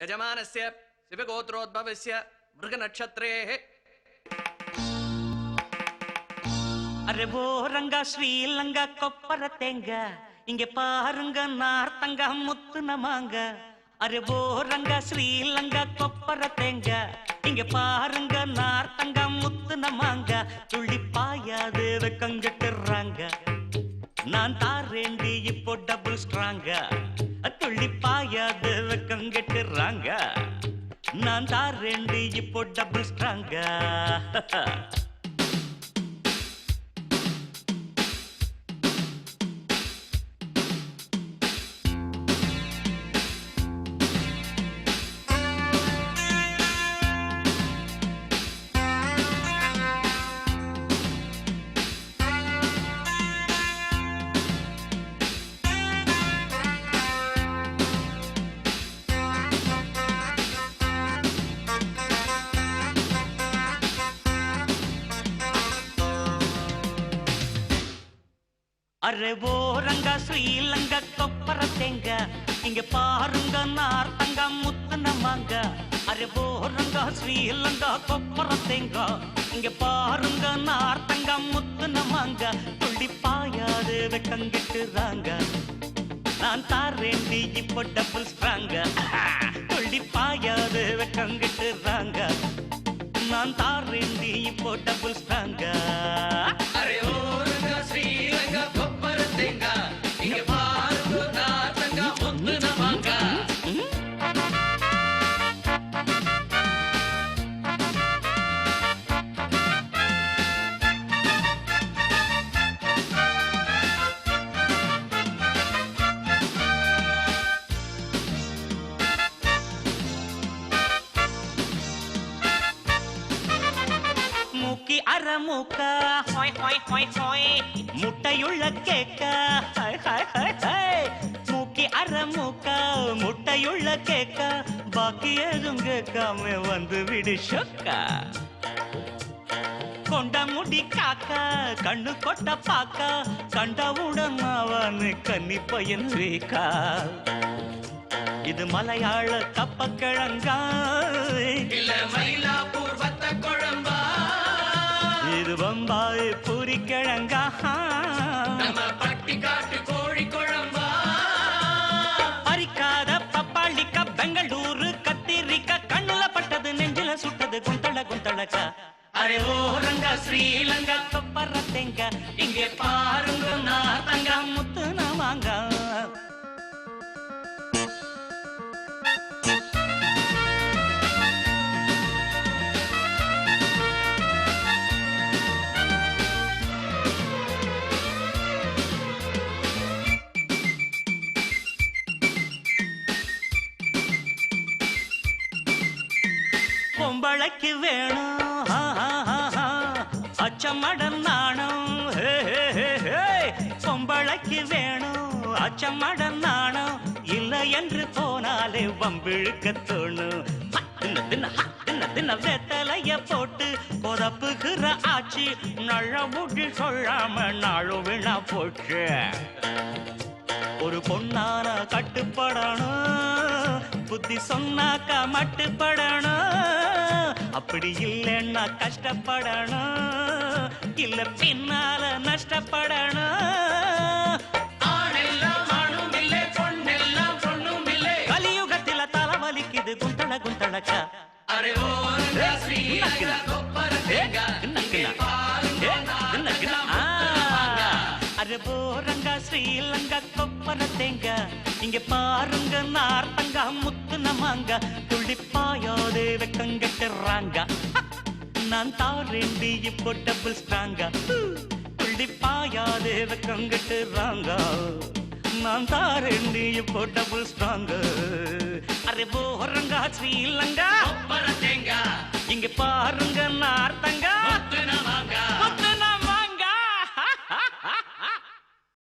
यजमानस्य शिवगोत्रोद्भवस्य मृगनक्षत्रेः अरे वो रंगा श्रीलंगा कोप्पर तेंगा इंगे पारुंगा नार्तंगा मुत्तु नमांग अरे वो रंगा श्रीलंगा कोप्पर तेंगा इंगे पारुंगा नार्तंगा मुत्तु नमांग तुल्ली पायादे वेक्कंगट्टुरांग நான் தாரேண்டி இப்போ டபுள் ஸ்ட்ராங்க துள்ளி பாயாதே வெக்கங்கெட்டுறாங்க நான் தாரேண்டி இப்போ டபுள் ஸ்ட்ராங்க अरे वो रंगा श्रीलंगा कोप्पर तेंगा इंगे पारुंगा नार्तंगा मुत्तु नमांग अरे वो रंगा श्रीलंगा कोप्पर तेंगा इंगे पारुंगा नार्तंगा मुत्तु नमांग तुल्ली पायादे वेक्कंगट्टुरांग நான் தாரேண்டி இப்போ டபுள் ஸ்ட்ராங்க துள்ளி பாயாதே வெக்கங்கெட்டுறாங்க நான் தாரேண்டி இப்போ டபுள் ஸ்ட்ராங்க अरे ओ रंगा श्रीलंगा कोप्पर तेंगा इंगे पारुंगा नार्तंगा मुत्तु नमांग அரமுக்க ஹாய் ஹாய் ஹாய் ஹாய் முட்டையுள்ள கேக்க ஹாய் ஹாய் ஹாய் ஹாய் மூக்கி அரமுக்க முட்டையுள்ள கேக்க பாக்கி எதுவும் கேட்காம வந்து விடு சொக்கா கொண்ட முடி காக்கா கண்ணு கொட்ட பாக்கா கண்டவுடன் அவனு கன்னி பையன் வீக்கா இது மலையாள கப்பக்கிழங்கா இல்ல மயிலாப்பூர் வத்த குழம்பா இது பம்பாய் பூரி கிழங்கா நம்ம பட்டி காட்டு கோழி குழம்பா பறிக்காத பப்பாளிக்கா பெங்களூரு கத்திரிக்கா கண்ணுல பட்டது நெஞ்சில சுட்டது குந்தள குந்தளக்கா அரே ஓ ரங்கா ஸ்ரீலங்கா கொப்பர தெங்க இங்கே பாருங்க நார்த்தங்கா முத்து நமாங்க பொம்பளைக்கு வேணும் அச்சமடம் நாணம் பொம்பளைக்கு வேணும் அச்சமடம் நாணம் இல்லை என்று போனாலே வம்பிழுக்க தோணும் தின்ன வெத்தலைய போட்டு கொதப்புகிற ஆட்சி நல்ல முடி சொல்லாம நாளும் வீணா போச்சு ஒரு பொண்ணான கட்டுப்படணும் புத்தி சொன்னாக்கா மட்டுப்படணும் அப்படி இல்லைன்னா கஷ்டப்படணும் இல்ல பின்னால நஷ்டப்படணும் கலியுகத்தில தலைவலிக்குது குந்தள குந்தளக்கா அரே ஓ ரங்கா ஸ்ரீலங்கா கொப்பர தேங்கா இங்கே பாருங்க அரே ஓ ரங்கா ஸ்ரீலங்கா கொப்பர தேங்கா இங்கே பாருங்க நார்த்தங்கா முத்து நமாங்க துள்ளி பாயாதே வெக்கங்கெட்டுறாங்க நான் தாரேண்டி இப்போ டபுள் ஸ்ட்ராங்க துள்ளி பாயாதே வெக்கங்கெட்டுறாங்க நான் தாரேண்டி இப்போ டபுள் ஸ்ட்ராங்க அரே ஓ ரங்கா ஸ்ரீலங்கா கொப்பர தேங்கா இங்கே பாருங்க நார்த்தங்கா முத்து நமாங்க